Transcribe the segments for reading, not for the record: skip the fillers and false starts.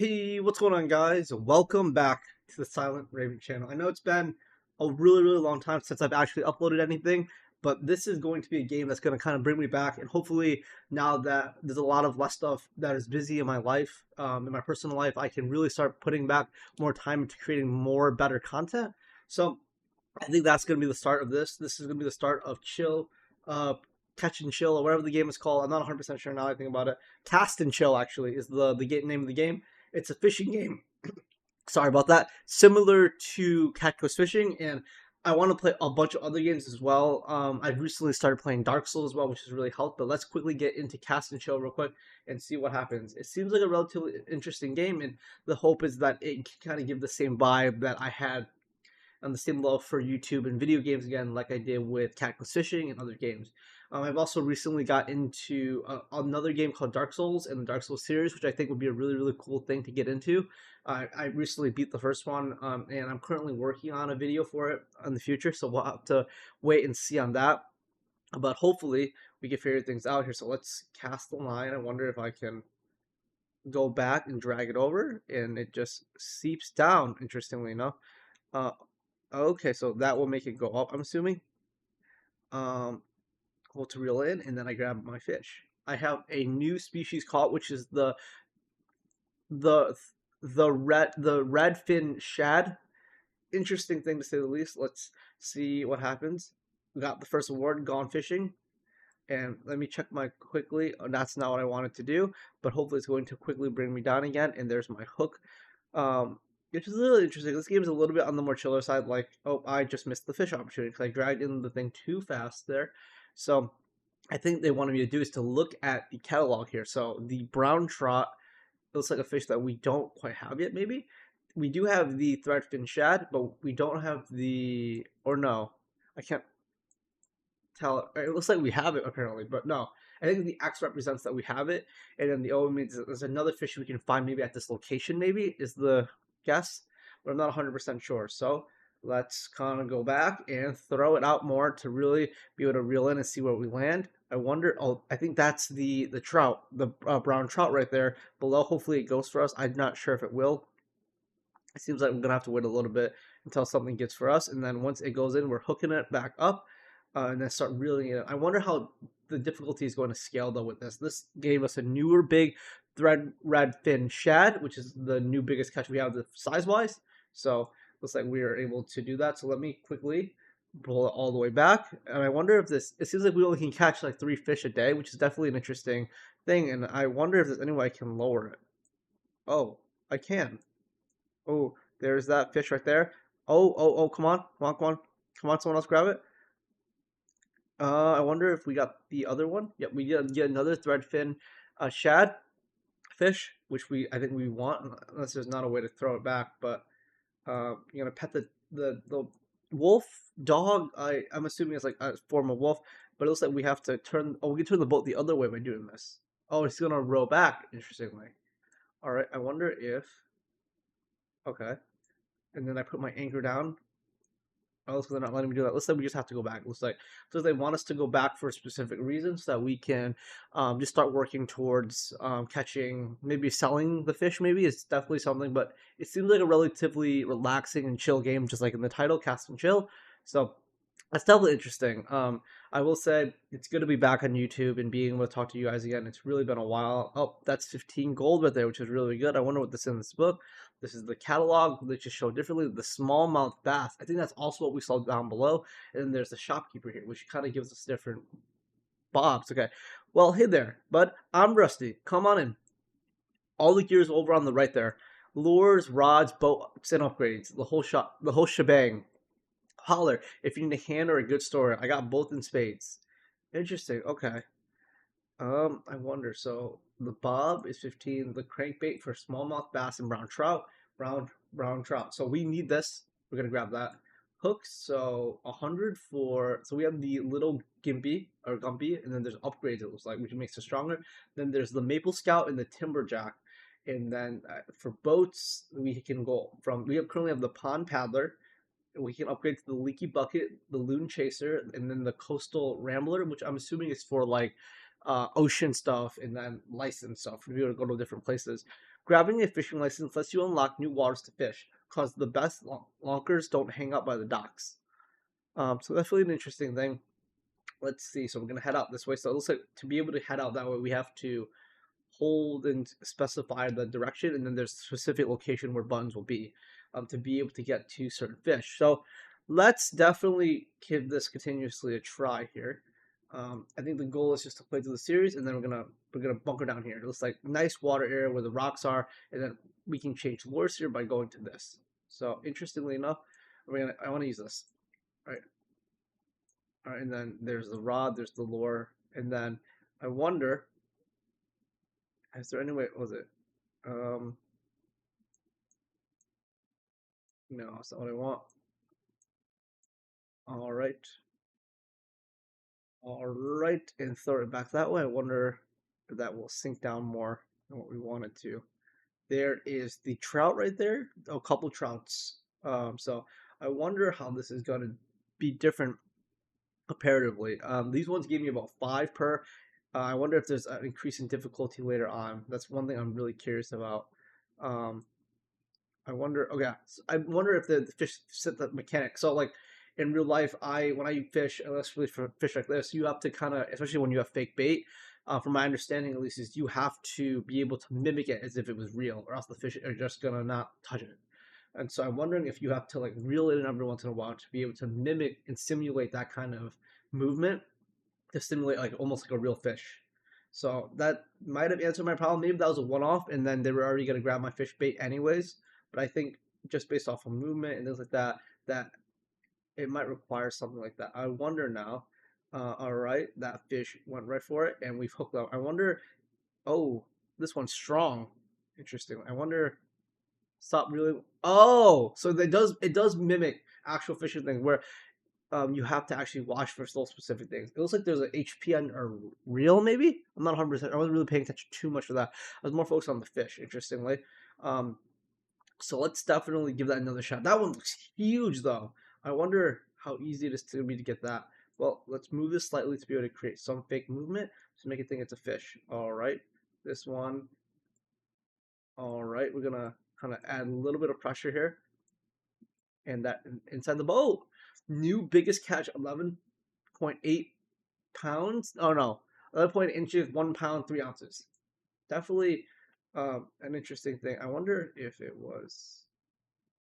Hey, what's going on, guys? Welcome back to the Silent Raven channel. I know it's been a really long time since I've actually uploaded anything, but this is going to be a game that's going to kind of bring me back. And hopefully, now that there's a lot of less stuff that is busy in my life, in my personal life, I can really start putting back more time into creating more better content. So, I think that's going to be the start of this. This is going to be the start of Chill, uh, Catch and Chill, or whatever the game is called. I'm not 100% sure now I think about it. Cast and Chill, actually, is the name of the game. It's a fishing game. Sorry about that. Similar to Cat Goes Fishing, and I want to play a bunch of other games as well. I've recently started playing Dark Souls as well, which has really helped. But let's quickly get into Cast and Chill real quick and see what happens. It seems like a relatively interesting game, and the hope is that it can kind of give the same vibe that I had on the same level for YouTube and video games again, like I did with Cactus Fishing and other games. I've also recently got into another game called Dark Souls and the Dark Souls series, which I think would be a really cool thing to get into. I recently beat the first one, and I'm currently working on a video for it in the future, so we'll have to wait and see on that. But hopefully, we can figure things out here. So let's cast the line. I wonder if I can go back and drag it over, and it just seeps down. Interestingly enough. Uh, Okay, so that will make it go up, I'm assuming. Um, Hold to reel in, and then I grab my fish. I have a new species caught, which is the the red fin shad. Interesting thing to say the least. Let's see what happens. We got the first award, gone fishing, and let me check my quickly. Oh, that's not what I wanted to do, but hopefully it's going to quickly bring me down again. And there's my hook. Um, which is really interesting. This game is a little bit on the more chiller side. Like, oh, I just missed the fish opportunity because I dragged in the thing too fast there. So I think they wanted me to do is to look at the catalog here. So the brown trout looks like a fish that we don't quite have yet. Maybe we do have the threadfin shad, but we don't have the or no, I can't tell. It looks like we have it apparently, but no. I think the X represents that we have it, and then the O means that there's another fish we can find maybe at this location. Maybe is the guess, but I'm not 100% sure. So let's kind of go back and throw it out more to really be able to reel in and see where we land. I wonder. Oh, I think that's the trout, the brown trout right there below. Hopefully it goes for us. I'm not sure if it will. It seems like I'm gonna have to wait a little bit until something gets for us, and then once it goes in, we're hooking it back up, and then start reeling it in. I wonder how the difficulty is going to scale though with this. This gave us a newer big thread red fin shad, which is the new biggest catch we have size wise. So looks like we are able to do that. So let me quickly pull it all the way back, and I wonder if this. It seems like we only can catch like 3 fish a day, which is definitely an interesting thing, and I wonder if there's any way I can lower it. Oh, I can. Oh, there's that fish right there. Oh, come on, come on, someone else grab it. I wonder if we got the other one. Yep, we get another threadfin shad fish, which I think we want, unless there's not a way to throw it back. But you're gonna pet the wolf dog. I'm assuming it's like a form of wolf, but it looks like we have to turn. Oh, we can turn the boat the other way by doing this. Oh, it's gonna row back. Interestingly. All right, I wonder if. Okay, and then I put my anchor down. Oh, looks like they're not letting me do that. Looks like we just have to go back. Looks like they want us to go back for a specific reason so that we can just start working towards catching, maybe selling the fish. Maybe it's definitely something, but it seems like a relatively relaxing and chill game, just like in the title, Cast and Chill. So that's definitely interesting. I will say it's good to be back on YouTube and being able to talk to you guys again. It's really been a while. Oh, that's 15 gold right there, which is really good. I wonder what this is in this book. This is the catalog. They just show differently. The smallmouth bass. I think that's also what we saw down below. And then there's the shopkeeper here, which kind of gives us different bobs. Okay. Well, hey there, bud. I'm Rusty. Come on in. All the gears over on the right there. Lures, rods, boats, and upgrades. The whole shop, the whole shebang. Holler if you need a hand or a good story. I got both in spades. Interesting. Okay. I wonder. So the bob is 15. The crankbait for smallmouth bass and brown trout. Brown trout. So we need this. We're gonna grab that. Hooks. So 100 for. So we have the little gimpy or gumpy, and then there's upgrades. It looks like which makes it stronger. Then there's the maple scout and the timberjack. And then for boats, we can go from. We have currently have the pond paddler, we can upgrade to the Leaky Bucket, the Loon Chaser, and then the Coastal Rambler, which I'm assuming is for like ocean stuff and then license stuff to be able to go to different places. Grabbing a fishing license lets you unlock new waters to fish, cause the best lonkers don't hang out by the docks. So that's really an interesting thing. Let's see. So we're gonna head out this way. So it looks like to be able to head out that way, we have to hold and specify the direction, and then there's a specific location where buttons will be, to be able to get to certain fish. So let's definitely give this continuously a try here. I think the goal is just to play through the series, and then we're gonna bunker down here. It looks like nice water area where the rocks are, and then we can change lures here by going to this. So interestingly enough, I want to use this. All right, all right, and then there's the rod, there's the lure, and then I wonder, is there any way? Was it? Um, no, that's not what I want. All right, all right, and throw it back that way. I wonder if that will sink down more than what we want it to. There is the trout right there, a couple trouts. So I wonder how this is going to be different comparatively. These ones gave me about 5 per. I wonder if there's an increase in difficulty later on. That's one thing I'm really curious about. Um, I wonder. Oh yeah, I wonder if the fish set the mechanic. So like in real life, I when I fish, unless really for fish like this, you have to kind of, especially when you have fake bait. From my understanding, at least, is you have to be able to mimic it as if it was real, or else the fish are just gonna not touch it. And so I'm wondering if you have to like reel it in every once in a while to be able to mimic and simulate that kind of movement to simulate like almost like a real fish. So that might have answered my problem. Maybe that was a one-off, and then they were already gonna grab my fish bait anyways. But I think just based off of movement and things like that, that it might require something like that. I wonder now. All right, that fish went right for it, and we've hooked up. I wonder. Oh, this one's strong. Interesting. I wonder. Stop really. Oh, so it does mimic actual fishing thing where you have to actually watch for those specific things. It looks like there's an HP on a reel, maybe. I'm not 100%. I wasn't really paying attention too much for that. I was more focused on the fish, interestingly. Um, so let's definitely give that another shot. That one looks huge, though. I wonder how easy it is to me to get that. Well, let's move this slightly to be able to create some fake movement to make it think it's a fish. All right, this one. All right, we're gonna kind of add a little bit of pressure here, and that inside the boat. New biggest catch, 11.8 pounds. Oh no, 11.8 inches, 1 pound, 3 ounces. Definitely an interesting thing. I wonder if it was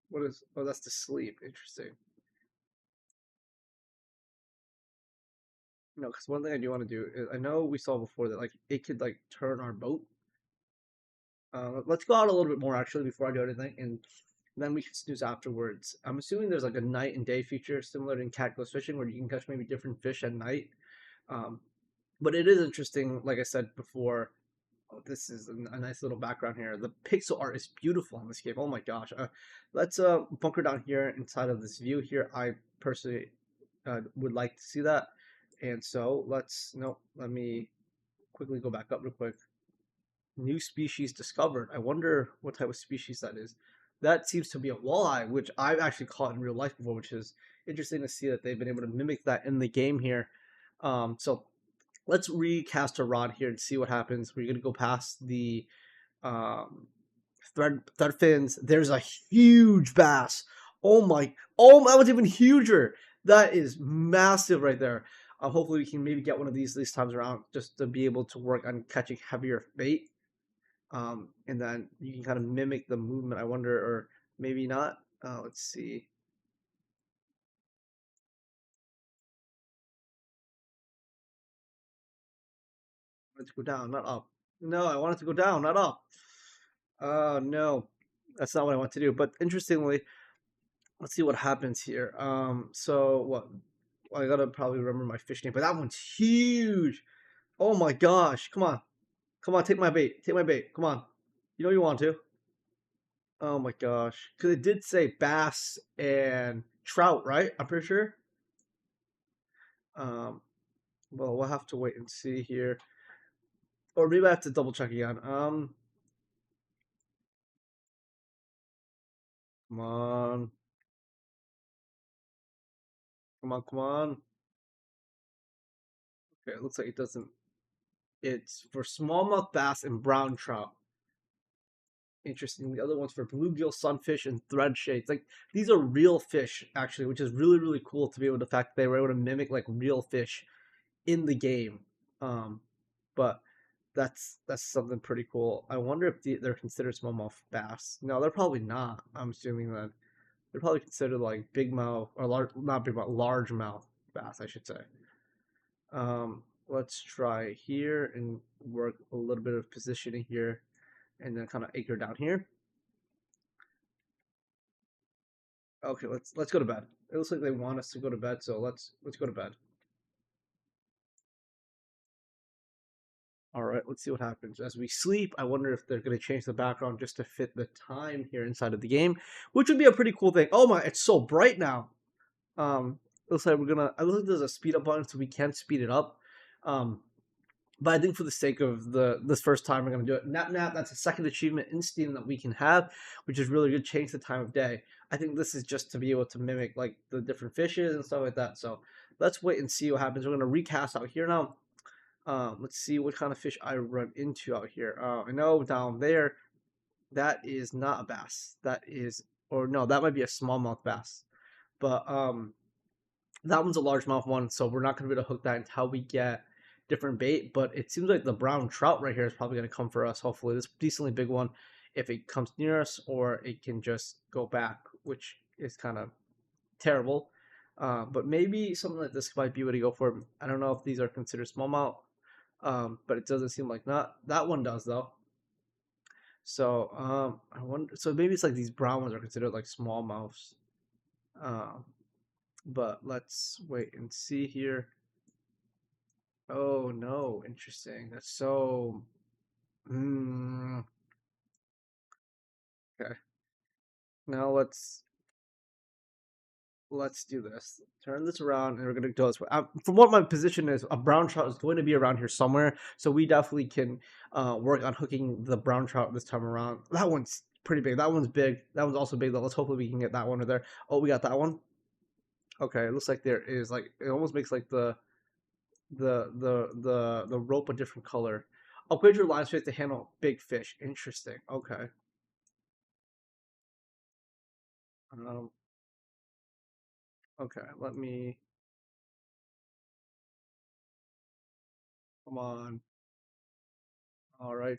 what is. Oh, that's the sleep. Interesting. No, because one thing I do want to do is I know we saw before that like it could like turn our boat. Let's go out a little bit more actually before I do anything, and then we can snooze afterwards. I'm assuming there's like a night and day feature similar to cat goes fishing where you can catch maybe different fish at night. Um, but it is interesting, like I said before. Oh, this is a nice little background here. The pixel art is beautiful in this game. Oh my gosh. Let's bunker down here inside of this view here. I personally would like to see that. And so let's, no, let me quickly go back up real quick. New species discovered. I wonder what type of species that is. That seems to be a walleye, which I've actually caught in real life before, which is interesting to see that they've been able to mimic that in the game here. So let's recast a rod here and see what happens. We're gonna go past the um, thread fins. There's a huge bass. Oh, that was even huger. That is massive right there. Hopefully we can maybe get one of these times around just to be able to work on catching heavier bait. And then you can kind of mimic the movement. I wonder, or maybe not. Let's see. I want it to go down, not up. No, I want it to go down, not up. Oh no, that's not what I want to do. But interestingly, let's see what happens here. So what? Well, I gotta probably remember my fish name, but that one's huge. Oh my gosh! Come on, take my bait, take my bait. Come on, you know you want to. Oh my gosh, because it did say bass and trout, right? I'm pretty sure. Um, well, we'll have to wait and see here, or maybe I have to double check again. Come on, come on, come on. Okay, it looks like it doesn't. It's for smallmouth bass and brown trout. Interesting. The other ones for bluegill, sunfish, and thread shades. Like these are real fish, actually, which is really really cool to be able to fact they were able to mimic like real fish in the game. Um, but that's something pretty cool. I wonder if they're considered smallmouth bass. No, they're probably not. I'm assuming that they're probably considered like big mouth or large, not big mouth, large mouth bass, I should say. Let's try here and work a little bit of positioning here, and then kind of anchor down here. Okay, let's go to bed. It looks like they want us to go to bed, so let's go to bed. All right, let's see what happens as we sleep. I wonder if they're going to change the background just to fit the time here inside of the game, which would be a pretty cool thing. Oh my, it's so bright now. Looks like we're gonna. I look like there's a speed up button, so we can speed it up. Um, but I think for the sake of this first time, we're gonna do it. Nap nap. That's a second achievement in Steam that we can have, which is really good. Change the time of day. I think this is just to be able to mimic like the different fishes and stuff like that. So let's wait and see what happens. We're gonna recast out here now. Let's see what kind of fish I run into out here. I know down there that is not a bass. That is, or no, that might be a smallmouth bass. But that one's a largemouth one, so we're not going to be able to hook that until we get different bait. But it seems like the brown trout right here is probably going to come for us. Hopefully, this decently big one, if it comes near us, or it can just go back, which is kind of terrible. But maybe something like this might be what to go for. I don't know if these are considered smallmouth, but it doesn't seem like not. That one does though. So I wonder. So maybe it's like these brown ones are considered like smallmouths. Um, but let's wait and see here. Oh no, interesting. That's so. Mm, okay. Now let's do this. Turn this around, and we're gonna do this. From what my position is, a brown trout is going to be around here somewhere, so we definitely can work on hooking the brown trout this time around. That one's pretty big. That one's big. That one's also big though. Let's hopefully we can get that one over there. Oh, we got that one. Okay, it looks like there is like it almost makes like the rope a different color. Upgrade your line space to handle big fish. Interesting. Okay. Um, okay. Let me. Come on. All right.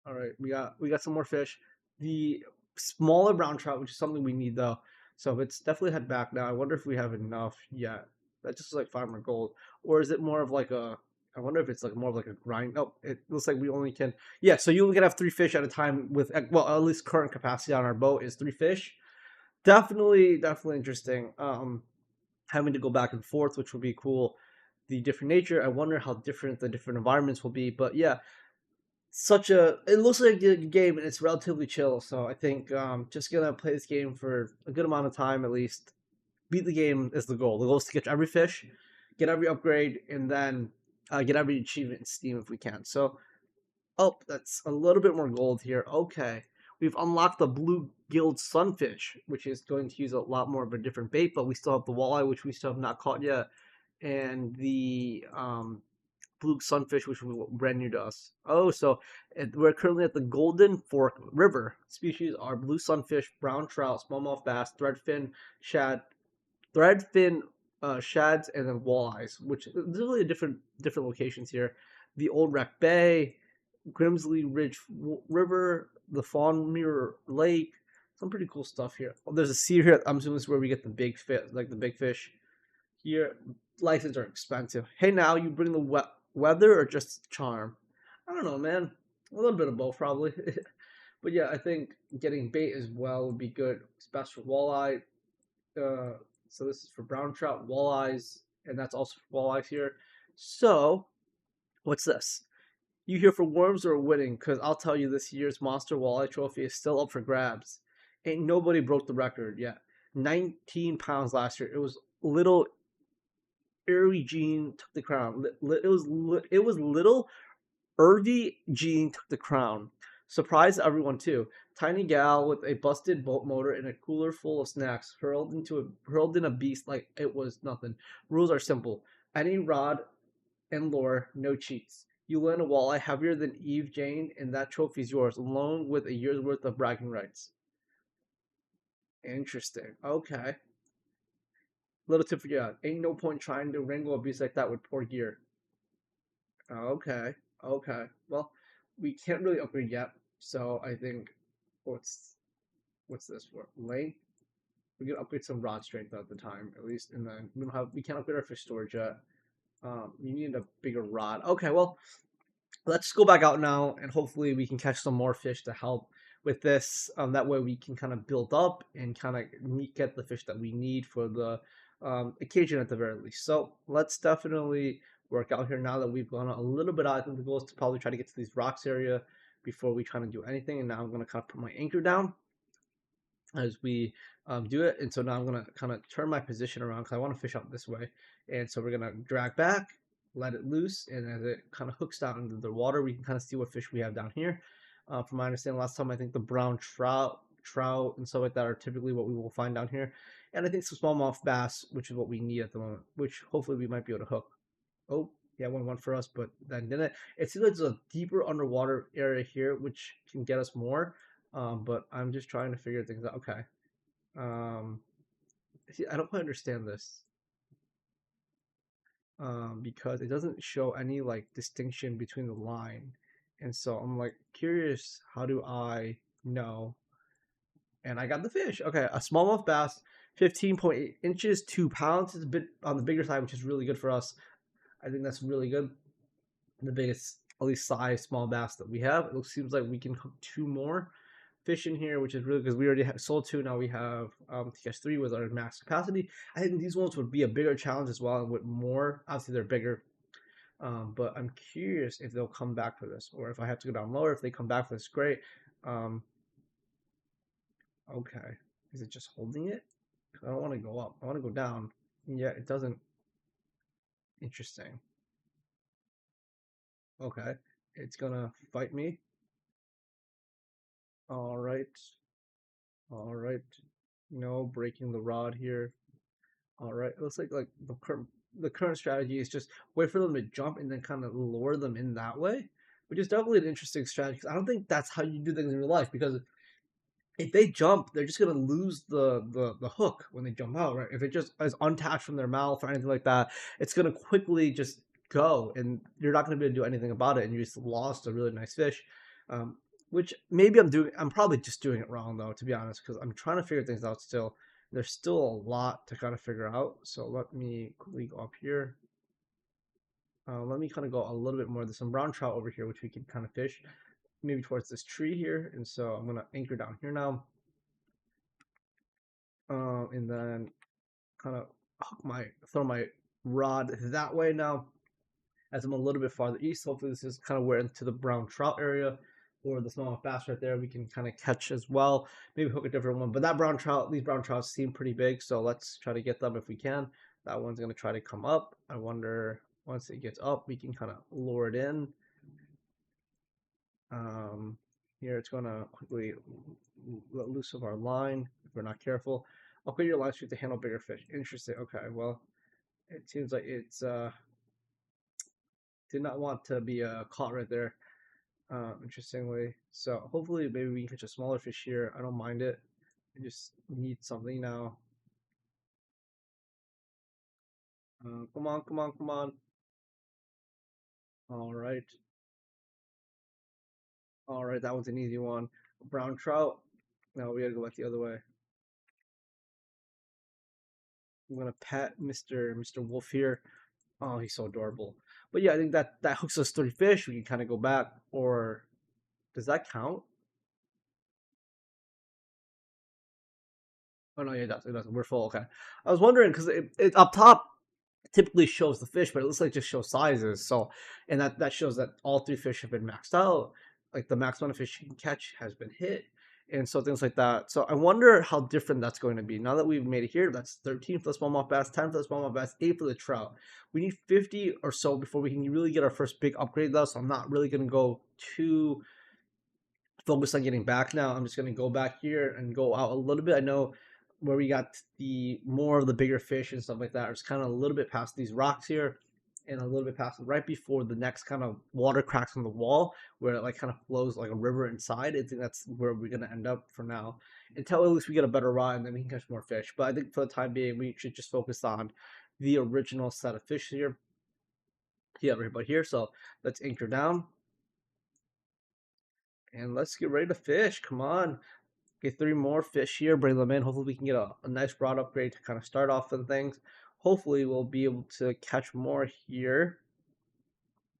All right. We got some more fish. The smaller brown trout, which is something we need though. So it's definitely head back now. I wonder if we have enough yet. That just looks like 500 gold, or is it more of like a? I wonder if it's like more of like a grind. Oh, it looks like we only can. Yeah, so you only can have 3 fish at a time with well, at least current capacity on our boat is 3 fish. Definitely interesting. Having to go back and forth, which will be cool. The different nature. I wonder how different the different environments will be. But yeah, such a. It looks like a good game and it's relatively chill. So I think just gonna play this game for a good amount of time at least. Beat the game is the goal. The goal is to get every fish, get every upgrade, and then get every achievement in Steam if we can. So oh, that's a little bit more gold here. Okay. We've unlocked the blue gilled sunfish, which is going to use a lot more of a different bait, but we still have the walleye, which we still have not caught yet, and the blue sunfish, which was brand new to us. Oh, so we're currently at the Golden Fork River. Species are blue sunfish, brown trout, smallmouth bass, threadfin shad, threadfin shads, and then walleyes, which there's really different locations here. The Old Wreck Bay, Grimsley Ridge River, the Fawn Mirror Lake. Some pretty cool stuff here. Oh, there's a sea here. I'm assuming this is where we get the big fish, like the big fish. Here, licenses are expensive. Hey, now you bring the weather or just charm? I don't know, man. A little bit of both, probably. But yeah, I think getting bait as well would be good, especially for walleye. Uh, so this is for brown trout, walleyes, and that's also for walleyes here. So, what's this? You here for worms or winning? Because I'll tell you, this year's Monster Walleye Trophy is still up for grabs. Ain't nobody broke the record yet. 19 pounds last year. It was little Irby Jean took the crown. It was little Irby Jean took the crown. Surprised everyone too. Tiny gal with a busted boat motor and a cooler full of snacks hurled in a beast like it was nothing. Rules are simple. Any rod and lure, no cheats. You land a walleye heavier than Eve Jane, and that trophy is yours, along with a year's worth of bragging rights. Interesting. Okay. Little tip for you. Ain't no point trying to wrangle a beast like that with poor gear. Okay. Okay. Well, we can't really upgrade yet, so I think what's what's this for? Length. We can upgrade some rod strength at the time, at least, and then we can't upgrade our fish storage yet. You need a bigger rod. Okay, well, let's go back out now, and hopefully we can catch some more fish to help with this. That way we can kind of build up and kind of get the fish that we need for the occasion at the very least. So let's definitely work out here now that we've gone a little bit out. I think the goal is to probably try to get to these rocks area before we try to do anything. And now I'm going to kind of put my anchor down as we do it. And so now I'm going to kind of turn my position around because I want to fish out this way. And so we're going to drag back, let it loose, and as it kind of hooks down into the water, we can kind of see what fish we have down here. From my understanding, last time I think the brown trout, and stuff like that are typically what we will find down here. And I think some smallmouth bass, which is what we need at the moment, which hopefully we might be able to hook. Oh, yeah, one for us, but then didn't. It seems like there's a deeper underwater area here, which can get us more. But I'm just trying to figure things out. Okay. Um, see, I don't quite understand this. Because it doesn't show any like distinction between the line. And so I'm like curious, how do I know? And I got the fish. Okay, a smallmouth bass, 15.8 inches, 2 pounds. It's a bit on the bigger side, which is really good for us. I think that's really good. The biggest, at least size small bass that we have. It seems like we can hook two more fish in here, which is really because we already have sold two. Now we have to catch three with our max capacity. I think these ones would be a bigger challenge as well, and with more. Obviously, they're bigger, but I'm curious if they'll come back for this, or if I have to go down lower. If they come back for this, great. Um, okay, is it just holding it? I don't want to go up. I want to go down. Yeah, it doesn't. Interesting. Okay, it's gonna fight me. All right, all right. No, breaking the rod here. All right, it looks like the current strategy is just wait for them to jump and then kind of lure them in that way, which is definitely an interesting strategy. 'Cause I don't think that's how you do things in real life because if they jump, they're just gonna lose the hook when they jump out, right? If it just is untouched from their mouth or anything like that, it's gonna quickly just go, and you're not gonna be able to do anything about it, and you just lost a really nice fish. Um, which maybe I'm doing. I'm probably just doing it wrong though, to be honest, because I'm trying to figure things out still. There's still a lot to kind of figure out. So let me quickly go up here. Let me kind of go a little bit more. There's some brown trout over here, which we can kind of fish, maybe towards this tree here. And so I'm gonna anchor down here now. And then kind of throw my rod that way now as I'm a little bit farther east. Hopefully this is kind of where into the brown trout area or the smallmouth bass right there we can kind of catch as well. Maybe hook a different one. But that brown trout, these brown trouts seem pretty big, so let's try to get them if we can. That one's gonna try to come up. I wonder once it gets up, we can kind of lure it in. Um, Here it's gonna quickly let loose of our line if we're not careful. Upgrade your line streak to handle bigger fish. Interesting. Okay, well, it seems like it's did not want to be caught right there. Interestingly, so hopefully maybe we can catch a smaller fish here. I don't mind it. I just need something now. Come on, come on, come on. All right, all right. That one's an easy one. Brown trout. Now we gotta go back the other way. I'm gonna pet Mr. Wolf here. Oh, he's so adorable. But yeah, I think that hooks us 3 fish. We can kind of go back, or does that count? Oh no, yeah, it does. It does. We're full. Okay. I was wondering because it up top typically shows the fish, but it looks like it just shows sizes. So, and that shows that all 3 fish have been maxed out. Like the max amount of fish you can catch has been hit, and so things like that. So I wonder how different that's going to be. Now that we've made it here, that's 13 for the smallmouth bass, 10 for the smallmouth bass, 8 for the trout. We need 50 or so before we can really get our first big upgrade though. So I'm not really going to go too focused on getting back now. I'm just going to go back here and go out a little bit. I know where we got the more of the bigger fish and stuff like that. It's kind of a little bit past these rocks here, and a little bit past right before the next kind of water cracks on the wall where it like kind of flows like a river inside. I think that's where we're gonna end up for now. Until at least we get a better rod and then we can catch more fish. But I think for the time being we should just focus on the original set of fish here. Yeah, right about here. So let's anchor down and let's get ready to fish. Come on. Get 3 more fish here, bring them in. Hopefully we can get a nice rod upgrade to kind of start off with things. Hopefully we'll be able to catch more here.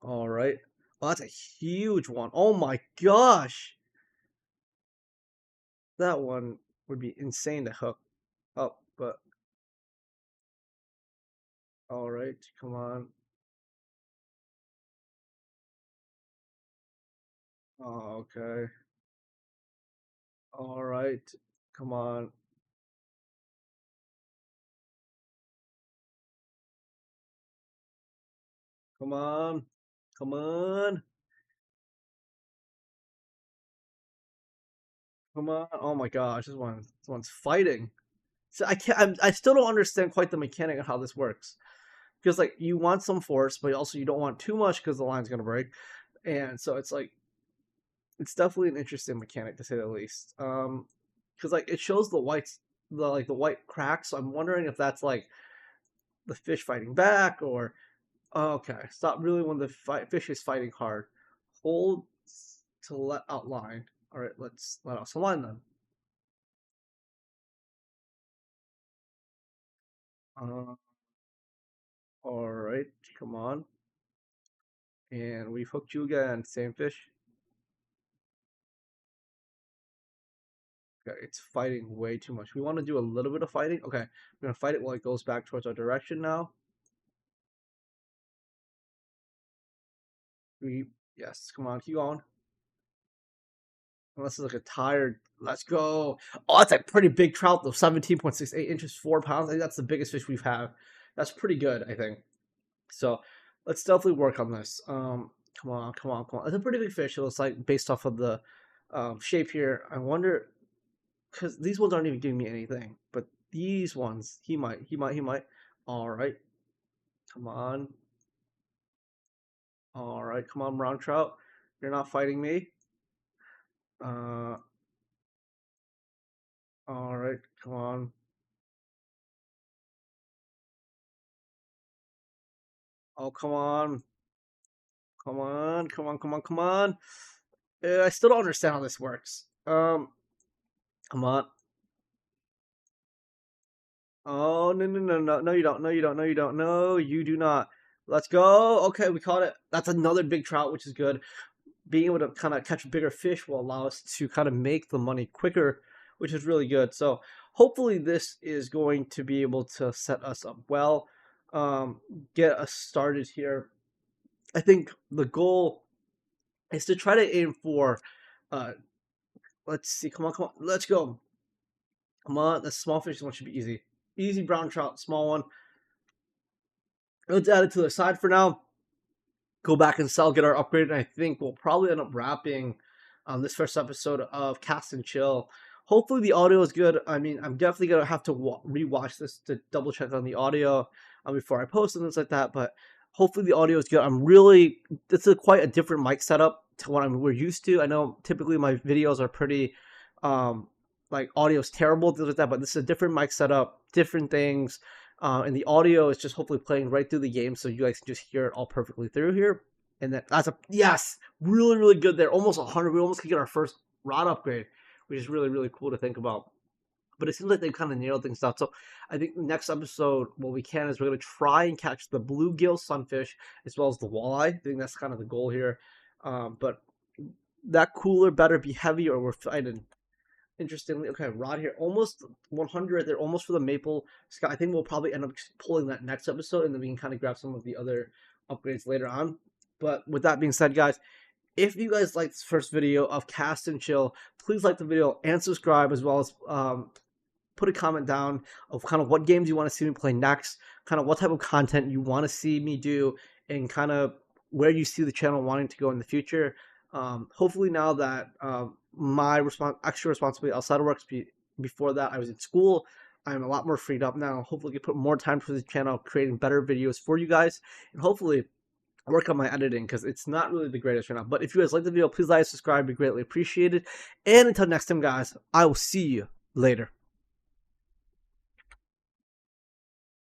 All right. Oh, that's a huge one. Oh my gosh. That one would be insane to hook up, but all right. Come on. Oh, okay. All right. Come on. Come on. Come on. Come on. Oh my gosh. This one's fighting. So I still don't understand quite the mechanic of how this works. Because like you want some force, but also you don't want too much because the line's gonna break, and so it's like it's definitely an interesting mechanic to say the least. Because like it shows the whites, the white cracks. So I'm wondering if that's like the fish fighting back or oh, okay, stop really when the fish is fighting hard. Hold to let out line. All right, let's let out some line then. Uh, all right, come on, and we've hooked you again. Same fish. Okay, it's fighting way too much. We want to do a little bit of fighting. Okay, we're gonna fight it while it goes back towards our direction now. We yes, come on, keep going. Unless it's like a tired. Let's go. Oh, that's a pretty big trout though. 17.68 inches, 4 pounds. I think that's the biggest fish we've had. That's pretty good, I think. So let's definitely work on this. Come on, come on, come on. It's a pretty big fish. It looks like based off of the shape here. I wonder because these ones aren't even giving me anything, but these ones, he might. All right, come on. All right, come on, brown trout. You're not fighting me. Uh, all right, come on. Oh, come on. Come on, come on, come on, come on. I still don't understand how this works. Come on. Oh, no, no, no, no, no, you don't. No, you don't. No, you don't. No, you do not. Let's go. Okay, we caught it. That's another big trout, which is good. Being able to kind of catch bigger fish will allow us to kind of make the money quicker, which is really good. So hopefully this is going to be able to set us up well, um, get us started here. I think the goal is to try to aim for, uh, let's see, come on, come on, let's go. Come on, the small fish one should be easy. Easy brown trout, small one. Let's add it to the side for now. Go back and sell, get our upgrade, and I think we'll probably end up wrapping this first episode of Cast and Chill. Hopefully the audio is good. I mean, I'm definitely gonna have to rewatch this to double check on the audio before I post and things like that. But hopefully the audio is good. I'm really it's quite a different mic setup to what we're used to. I know typically my videos are pretty um, like audio is terrible things like that, but this is a different mic setup, different things. And the audio is just hopefully playing right through the game, so you guys can just hear it all perfectly through here. And then that's a yes, really really good there, almost 100. We almost could get our first rod upgrade, which is really really cool to think about. But it seems like they've kind of nailed things down. So I think the next episode, what we can is we're going to try and catch the bluegill sunfish as well as the walleye. I think that's kind of the goal here. But that cooler better be heavy or we're fighting. Interestingly, okay, rod here, almost 100. They're almost for the maple sky. I think we'll probably end up pulling that next episode, and then we can kind of grab some of the other upgrades later on. But with that being said, guys, if you guys like this first video of Cast and Chill, please like the video and subscribe, as well as put a comment down of kind of what games you want to see me play next, kind of what type of content you want to see me do, and kind of where you see the channel wanting to go in the future. Hopefully now that my extra responsibility outside of work, before that I was in school, I'm a lot more freed up now. Hopefully, I can put more time to the channel, creating better videos for you guys, and hopefully work on my editing because it's not really the greatest right now. But if you guys like the video, please like, subscribe, be greatly appreciated. And until next time, guys, I will see you later.